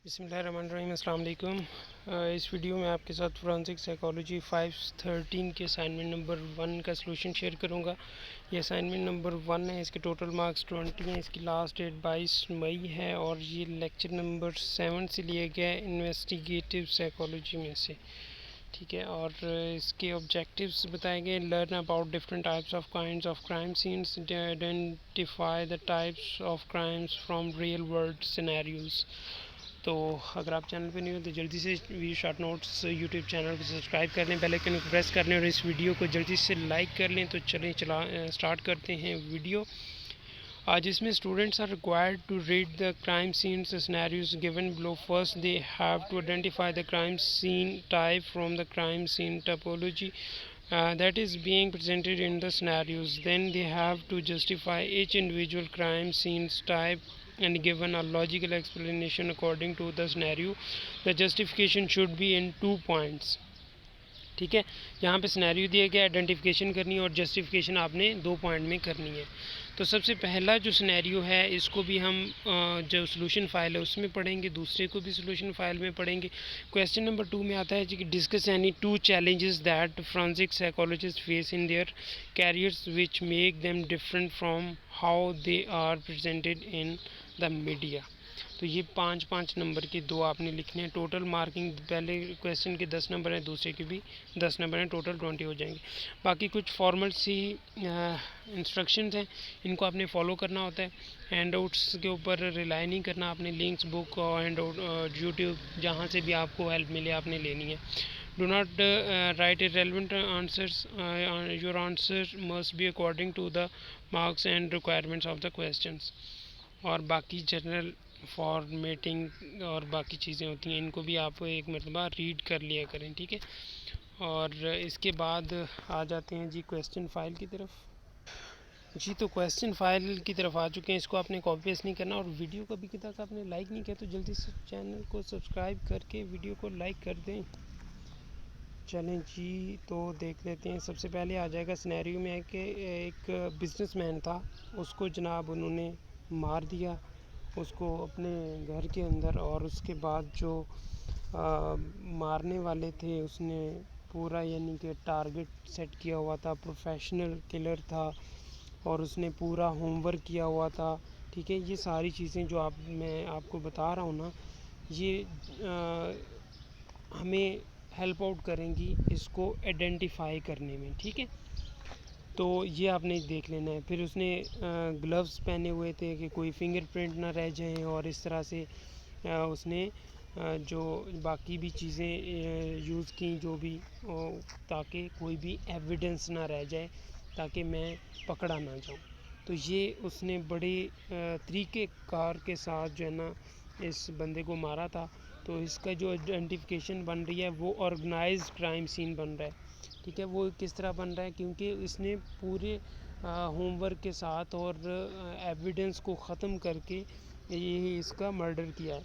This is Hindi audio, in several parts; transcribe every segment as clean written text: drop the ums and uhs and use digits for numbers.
बिस्मिल्लाहिर्रहमानिर्रहीम, अस्सलाम वालेकुम। इस वीडियो में आपके साथ फोरेंसिक साइकोलॉजी 513 के असाइनमेंट नंबर 1 का सलूशन शेयर करूंगा। ये असाइनमेंट नंबर 1 है, इसके टोटल मार्क्स 20 हैं, इसकी लास्ट डेट 22 मई है और ये लेक्चर नंबर 7 से लिया गया है इन्वेस्टिगेटिव साइकोलॉजी में से। ठीक है, और इसके ऑब्जेक्टिव्स बताए गए। Learn about different types of kinds of crime scenes, identify the types of crimes from real world scenarios. तो अगर आप चैनल पे नहीं हो तो जल्दी से V short notes YouTube channel को सब्सक्राइब कर लें, बेल आइकन को प्रेस कर लें और इस वीडियो को जल्दी से लाइक कर लें। तो चलें स्टार्ट करते हैं वीडियो। आज इसमें students are required to read the crime scenes scenarios given below. First they have to identify the crime scene type from the crime scene topology that is being presented in the scenarios. Then they have to justify each individual crime scene's type and given a logical explanation according to the scenario. The justification should be in 2 points. ठीक है, यहाँ पे सिनेरियो दिया गया, आइडेंटिफिकेशन करनी है और जस्टिफिकेशन आपने 2 पॉइंट में करनी है। तो सबसे पहला जो सिनेरियो है इसको भी हम जो सोल्यूशन फाइल है उसमें पढ़ेंगे, दूसरे को भी सोल्यूशन फाइल में पढ़ेंगे। क्वेश्चन नंबर 2 में आता है कि discuss any 2 challenges that forensic psychologist face in their careers which make them different from how they are presented in the media. तो ये 5-5 नंबर के 2 आपने लिखने हैं। टोटल मार्किंग पहले क्वेश्चन के 10 नंबर हैं, दूसरे के भी 10 नंबर हैं, टोटल 20 हो जाएंगे। बाकी कुछ फॉर्मल सी इंस्ट्रक्शंस हैं, इनको आपने फॉलो करना होता है। हैंड आउट्स के ऊपर रिलाई नहीं करना, आपने लिंक्स बुक और हैंड आउट यूट्यूब जहाँ से भी आपको हेल्प मिले आपने लेनी है। Do not write irrelevant answers. Your answer must be according to the marks and requirements of the questions. और बाकी जनरल फॉर्मेटिंग और बाकी चीज़ें होती हैं, इनको भी आप एक मरतबा रीड कर लिया करें। ठीक है, और इसके बाद आ जाते हैं जी क्वेश्चन फाइल की तरफ। जी तो क्वेश्चन फाइल की तरफ आ चुके हैं, इसको आपने कॉपी पेस्ट नहीं करना। और वीडियो को अभी तक आपने लाइक नहीं किया तो जल्दी से चैनल को सब्सक्राइब करके वीडियो को लाइक कर दें। चलें जी तो देख लेते हैं। सबसे पहले आ जाएगा सिनेरियो में है कि एक बिजनेसमैन था, उसको जनाब उन्होंने मार दिया उसको अपने घर के अंदर। और उसके बाद जो मारने वाले थे उसने पूरा यानी कि टारगेट सेट किया हुआ था, प्रोफेशनल किलर था और उसने पूरा होमवर्क किया हुआ था। ठीक है, ये सारी चीज़ें जो मैं आपको बता रहा हूँ ना, ये हमें हेल्प आउट करेंगी इसको आइडेंटिफाई करने में। ठीक है, तो ये आपने देख लेना है। फिर उसने ग्लव्स पहने हुए थे कि कोई फिंगरप्रिंट ना रह जाएं, और इस तरह से उसने जो बाकी भी चीज़ें यूज़ की जो भी, ताकि कोई भी एविडेंस ना रह जाए, ताकि मैं पकड़ा ना जाऊं। तो ये उसने बड़े तरीक़ेकार के साथ जो है ना इस बंदे को मारा था। तो इसका जो आइडेंटिफिकेशन बन रही है वो ऑर्गेनाइज्ड क्राइम सीन बन रहा है। ठीक है, वो किस तरह बन रहा है, क्योंकि इसने पूरे होमवर्क के साथ और एविडेंस को ख़त्म करके ये इसका मर्डर किया है।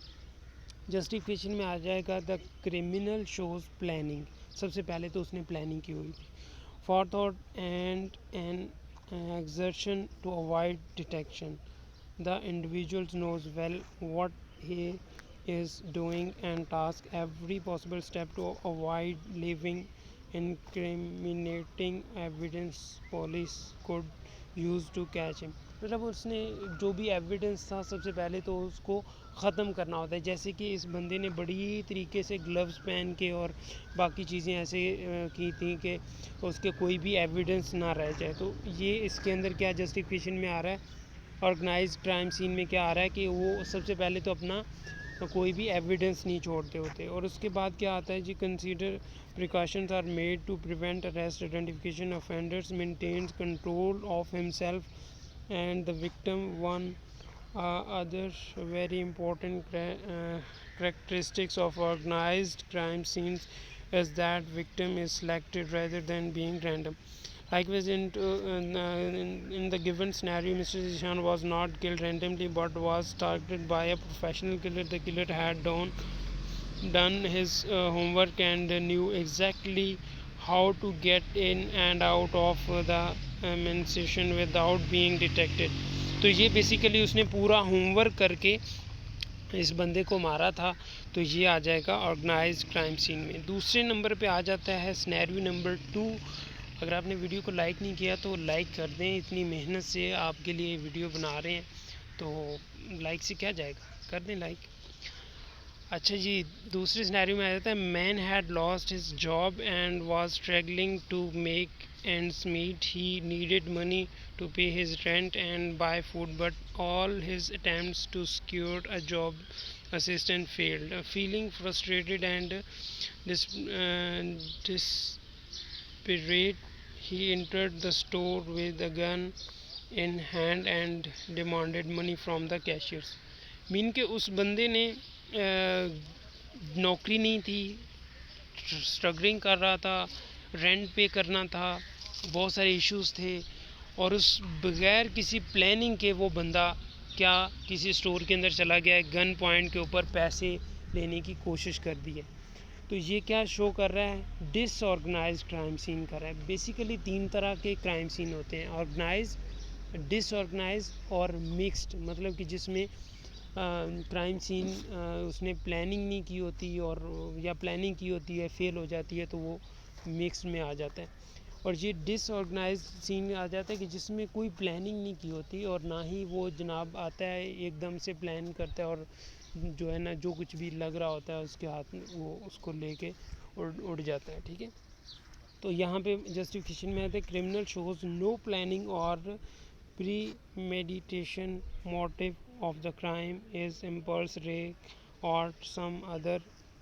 जस्टिफिकेशन में आ जाएगा द क्रिमिनल शोज प्लानिंग। सबसे पहले तो उसने प्लानिंग की हुई थी। Forethought and an exertion to avoid detection. The individual knows well what he is doing and task every possible step to avoid leaving incriminating evidence police could use to catch him। मतलब उसने जो भी एविडेंस था सबसे पहले तो उसको ख़त्म करना होता है। जैसे कि इस बंदे ने बड़ी तरीके से ग्लव्स पहन के और बाकी चीज़ें ऐसे की थी कि उसके कोई भी एविडेंस ना रह जाए। तो ये इसके अंदर क्या जस्टिफिकेशन में आ रहा है, ऑर्गेनाइज्ड क्राइम सीन में क्या आ रहा है कि वो सबसे पहले तो अपना कोई भी एविडेंस नहीं छोड़ते होते। और उसके बाद क्या आता है जी, consider precautions are made to prevent arrest identification offenders, maintains control of himself and the victim. One other very important characteristics of organized crime scenes is that victim is selected rather than being random. Likewise, in the given scenario, Mr. Zishan was not killed randomly but was targeted by a professional killer. The killer had done his homework and knew exactly how to get in and out of the mansion without being detected. तो ये बेसिकली उसने पूरा होमवर्क करके इस बंदे को मारा था, तो ये आ जाएगा ऑर्गेनाइज्ड क्राइम सीन में। दूसरे नंबर पे आ जाता है सिनेरियो नंबर 2। अगर आपने वीडियो को लाइक नहीं किया तो लाइक कर दें, इतनी मेहनत से आपके लिए वीडियो बना रहे हैं तो लाइक से क्या जाएगा, कर दें लाइक। अच्छा जी, दूसरे सिनेरियो में आ जाता है man had lost his job and was struggling to make ends meet. He needed money to pay his rent and buy food, but all his attempts to secure a job assistant failed. Feeling frustrated and desperate, he entered the store with a gun in hand and demanded money from the cashiers. Mean के उस बंदे ने नौकरी नहीं थी, स्ट्रगलिंग कर रहा था, रेंट पे करना था, बहुत सारे इश्यूज थे, और उस बगैर किसी प्लानिंग के वो बंदा क्या किसी स्टोर के अंदर चला गया है, गन पॉइंट के ऊपर पैसे लेने की कोशिश कर दी है। तो ये क्या शो कर रहा है, डिसऑर्गेनाइज्ड क्राइम सीन कर रहा है। बेसिकली 3 तरह के क्राइम सीन होते हैं, ऑर्गेनाइज, डिसऑर्गेनाइज्ड और मिक्स्ड, मतलब कि जिसमें क्राइम सीन उसने प्लानिंग नहीं की होती और या प्लानिंग की होती है फेल हो जाती है, तो वो मिक्स में आ जाता है। और ये डिसऑर्गेनाइज्ड सीन आ जाता है कि जिसमें कोई प्लानिंग नहीं की होती और ना ही वो जनाब आता है एकदम से प्लान करता है और जो है ना जो कुछ भी लग रहा होता है उसके हाथ में वो उसको लेके उड़ जाता है। ठीक है, तो यहाँ पे जस्टिफिकेशन में आता है क्रिमिनल शोज नो प्लानिंग और premeditation motive of the crime is impulse rage or some other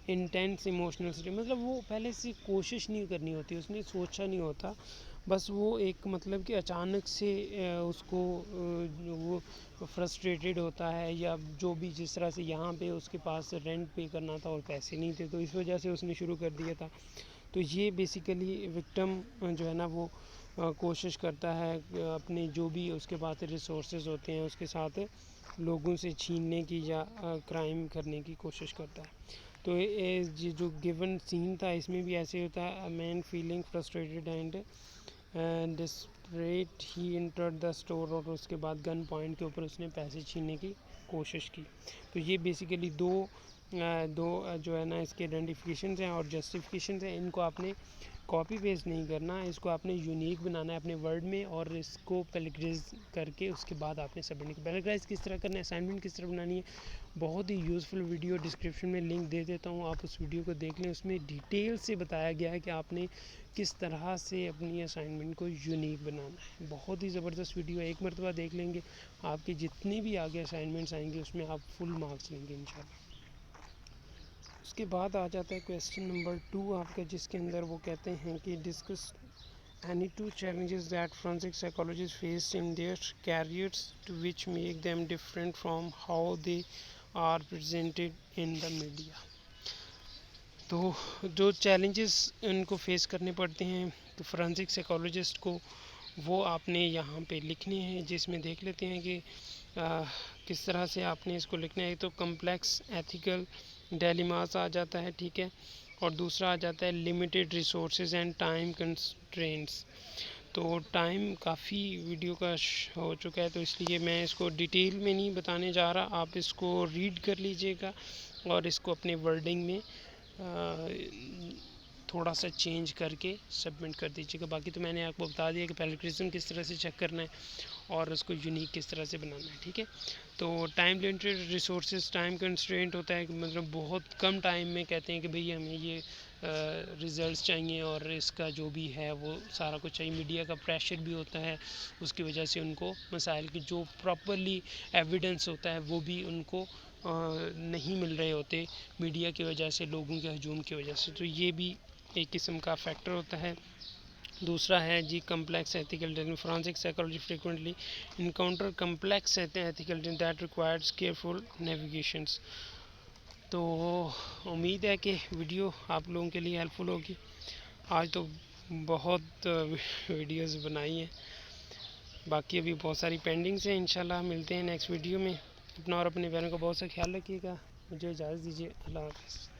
intense emotional state। मतलब वो पहले से कोशिश नहीं करनी होती, उसने सोचा नहीं होता, बस वो एक मतलब कि अचानक से उसको वो फ्रस्ट्रेटेड होता है या जो भी, जिस तरह से यहाँ पे उसके पास रेंट पे करना था और पैसे नहीं थे तो इस वजह से उसने शुरू कर दिया था। तो ये बेसिकली विक्टिम जो है ना वो कोशिश करता है अपने जो भी उसके पास रिसोर्सेज होते हैं उसके साथ लोगों से छीनने की या क्राइम करने की कोशिश करता है। तो ये जो गिवन सीन था इसमें भी ऐसे होता है, man feeling frustrated and desperate he entered the store, और उसके बाद गन पॉइंट के ऊपर उसने पैसे छीनने की कोशिश की। तो ये बेसिकली दो जो है ना इसके आइडेंटिफिकेशन हैं और जस्टिफिकेशन हैं। इनको आपने कॉपी पेस्ट नहीं करना, इसको आपने यूनिक बनाना है अपने वर्ड में और इसको पैराग्राइज करके उसके बाद आपने सबमिट। पैराग्राइज किस तरह करना है, असाइनमेंट किस तरह बनानी है, बहुत ही यूज़फुल वीडियो डिस्क्रिप्शन में लिंक दे देता हूँ, आप उस वीडियो को देख लें। उसमें डिटेल से बताया गया है कि आपने किस तरह से अपनी असाइनमेंट को यूनिक बनाना है। बहुत ही ज़बरदस्त वीडियो है, एक मरतबा देख लेंगे आपके जितने भी आगे असाइनमेंट्स आएंगे उसमें आप फुल मार्क्स लेंगे इंशाल्लाह। उसके बाद आ जाता है क्वेश्चन नंबर 2 आपका, जिसके अंदर वो कहते हैं कि discuss any 2 challenges that forensic psychologists faced in their careers to which make them different from how they are presented in the media। तो जो चैलेंजेस इनको फेस करने पड़ते हैं तो फोरेंसिक साइकोलॉजिस्ट को, वो आपने यहाँ पे लिखने हैं, जिसमें देख लेते हैं कि किस तरह से आपने इसको लिखना है। तो कम्प्लेक्स एथिकल डायलेमास आ जाता है, ठीक है, और दूसरा आ जाता है limited resources and time constraints. तो टाइम काफ़ी वीडियो का हो चुका है तो इसलिए मैं इसको डिटेल में नहीं बताने जा रहा, आप इसको रीड कर लीजिएगा और इसको अपने वर्डिंग में थोड़ा सा चेंज करके सबमिट कर दीजिएगा। बाकी तो मैंने आपको बता दिया कि पैराग्राइज्म किस तरह से चेक करना है और उसको यूनिक किस तरह से बनाना है, ठीक है। तो time limited resources, time constraint होता है कि मतलब बहुत कम टाइम में कहते हैं कि भई हमें ये रिज़ल्ट्स चाहिए और इसका जो भी है वो सारा कुछ चाहिए। मीडिया का प्रेशर भी होता है, उसकी वजह से उनको मसाइल की जो प्रॉपरली एविडेंस होता है वो भी उनको नहीं मिल रहे होते मीडिया की वजह से, लोगों के हजूम की वजह से। तो ये भी एक किस्म का फैक्टर होता है। दूसरा है जी complex ethical decision. Forensic psychology frequently encounter complex ethical decision that requires careful navigations. तो उम्मीद है कि वीडियो आप लोगों के लिए हेल्पफुल होगी। आज तो बहुत वीडियोस बनाई हैं, बाकी अभी बहुत सारी पेंडिंग्स हैं। इंशाल्लाह मिलते हैं नेक्स्ट वीडियो में। अपना और अपने बहनों का बहुत सा ख्याल रखिएगा। मुझे इजाज़त दीजिए, अल्लाह हाफ़िज़।